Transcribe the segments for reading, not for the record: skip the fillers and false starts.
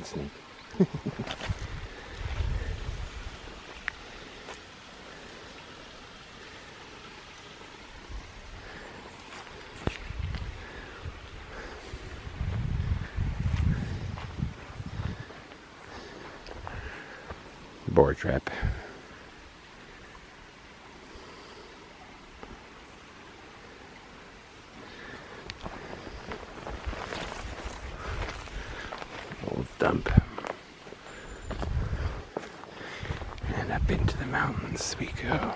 snake. Boar trap. Old dump. And up into the mountains we go.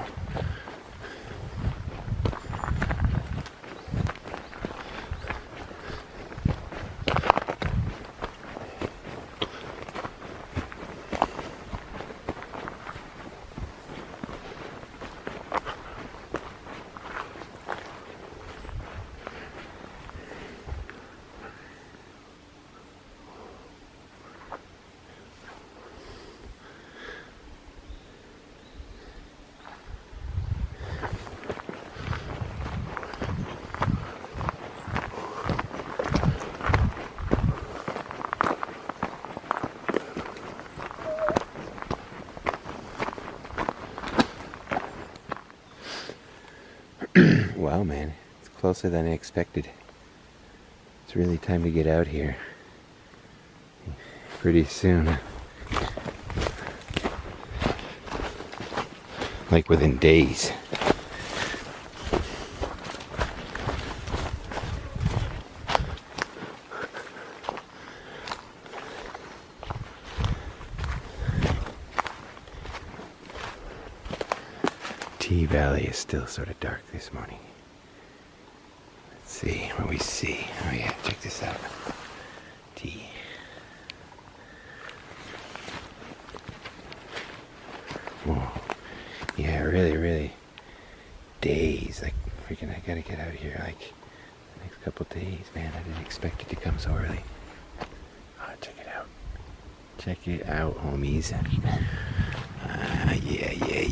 Wow, man, it's closer than I expected. It's really time to get out here. Pretty soon. Like within days. Valley is still sort of dark this morning. Let's see what we see. Oh yeah, check this out. T. Whoa. Yeah, really days. Like freaking, I gotta get out of here like the next couple days, man. I didn't expect it to come so early. Oh, check it out. Check it out, homies.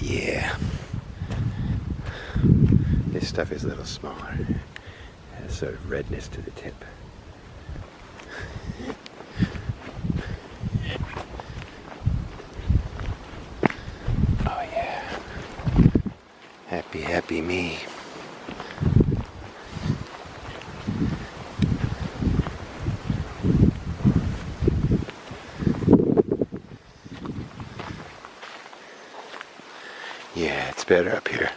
Yeah. This stuff is a little smaller. It has sort of redness to the tip. Oh yeah. Happy me. Yeah, it's better up here.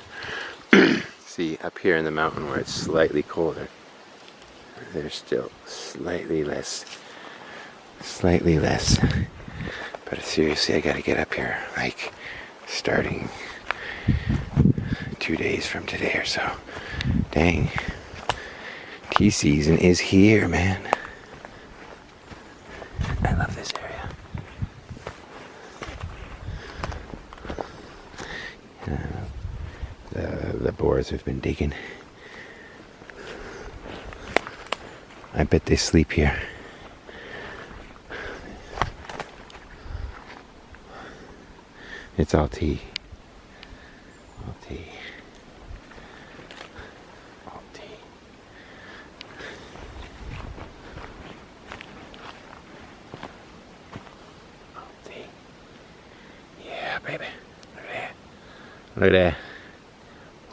See, up here in the mountain where it's slightly colder, there's still slightly less. But seriously, I gotta get up here, like, starting 2 days from today or so. Dang. Tea season is here, man. I love this area. The boars have been digging. I bet they sleep here. It's all tea. All tea. All tea. All tea. Yeah, baby. Look at that. Look at that.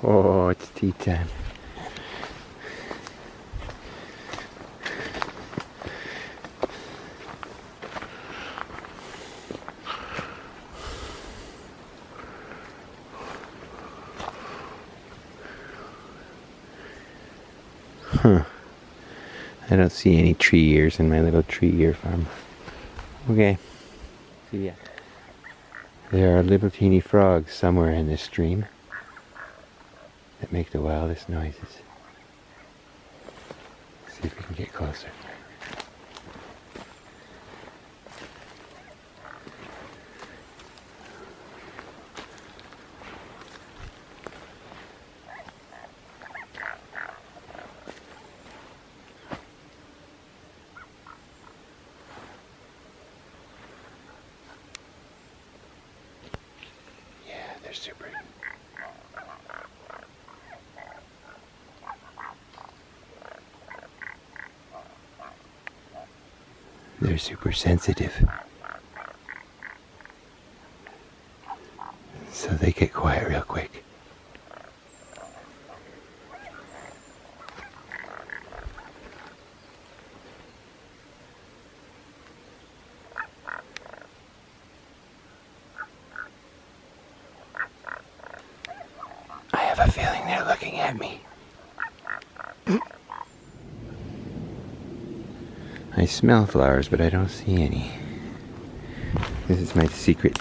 Oh, it's tea time. Huh. I don't see any tree ears in my little tree ear farm. Okay. See ya. There are little teeny frogs somewhere in this stream that make the wildest noises. Let's see if we can get closer. Yeah, they're super. They're super sensitive. So they get quiet real quick. I have a feeling they're looking at me. I smell flowers, but I don't see any. This is my secret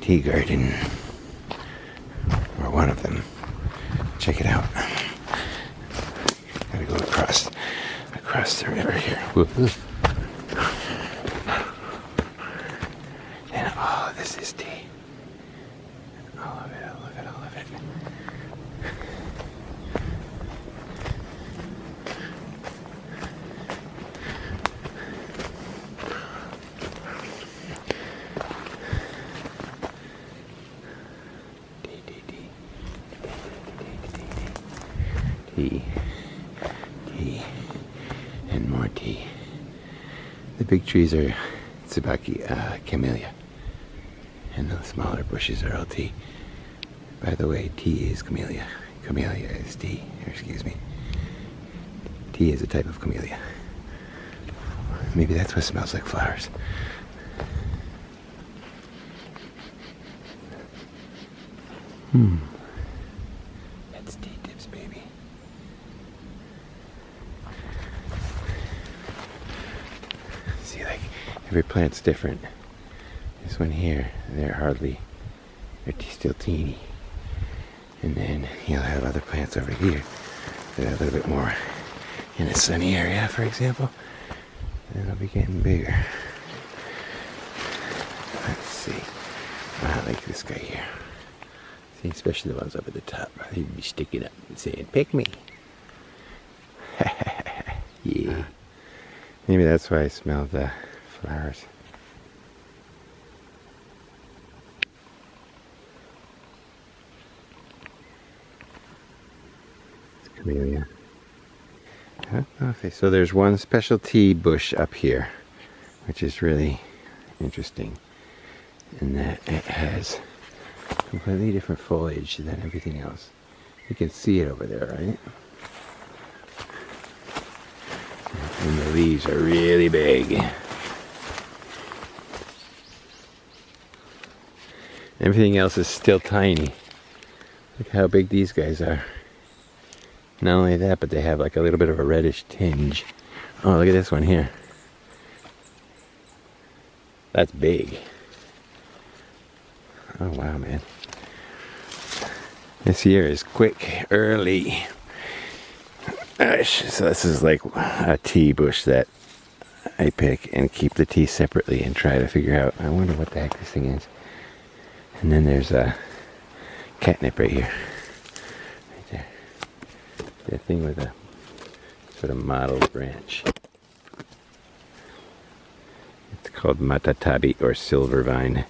tea garden. Or one of them. Check it out. Gotta go across the river here. Woo-hoo. And oh, this is tea. All of it, all of it, all of it. Tea, tea, and more tea. The big trees are tsubaki, camellia, and the smaller bushes are all tea. By the way, tea is camellia. Camellia is tea, or excuse me. Tea is a type of camellia. Maybe that's what smells like flowers. That's tea tips, baby. See, like, every plant's different. This one here, they're still teeny. And then you'll have other plants over here that are a little bit more in a sunny area, for example. And they'll be getting bigger. Let's see. I like this guy here. See, especially the ones up at the top. They'd be sticking up and saying, "Pick me." Yeah. Maybe that's why I smell the flowers. It's camellia. I don't know if they... So there's one specialty bush up here, which is really interesting, in that it has completely different foliage than everything else. You can see it over there, right? And the leaves are really big. Everything else is still tiny. Look how big these guys are. Not only that, but they have like a little bit of a reddish tinge. Oh, look at this one here. That's big. Oh wow, man. This year is quick, early. So this is like a tea bush that I pick and keep the tea separately and try to figure out, I wonder what the heck this thing is. And then there's a catnip right here. Right there. The thing with a sort of mottled branch. It's called matatabi or silver vine.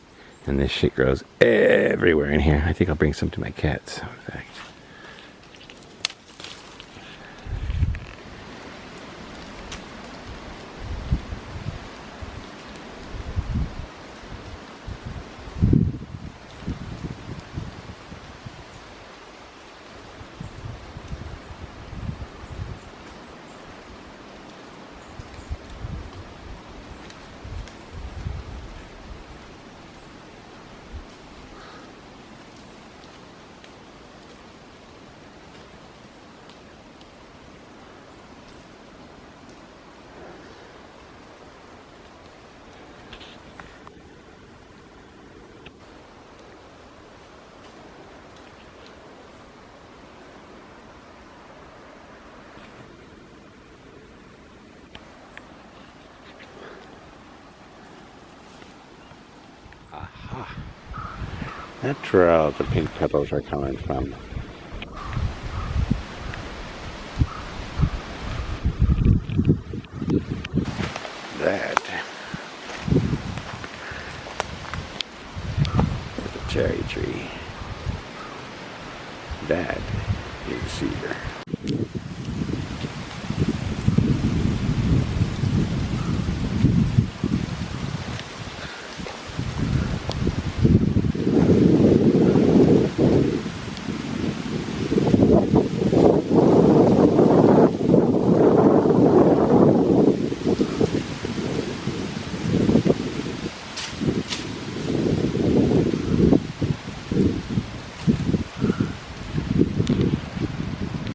And this shit grows everywhere in here. I think I'll bring some to my cats, in fact. Aha. That's where all the pink petals are coming from. That. There's a cherry tree.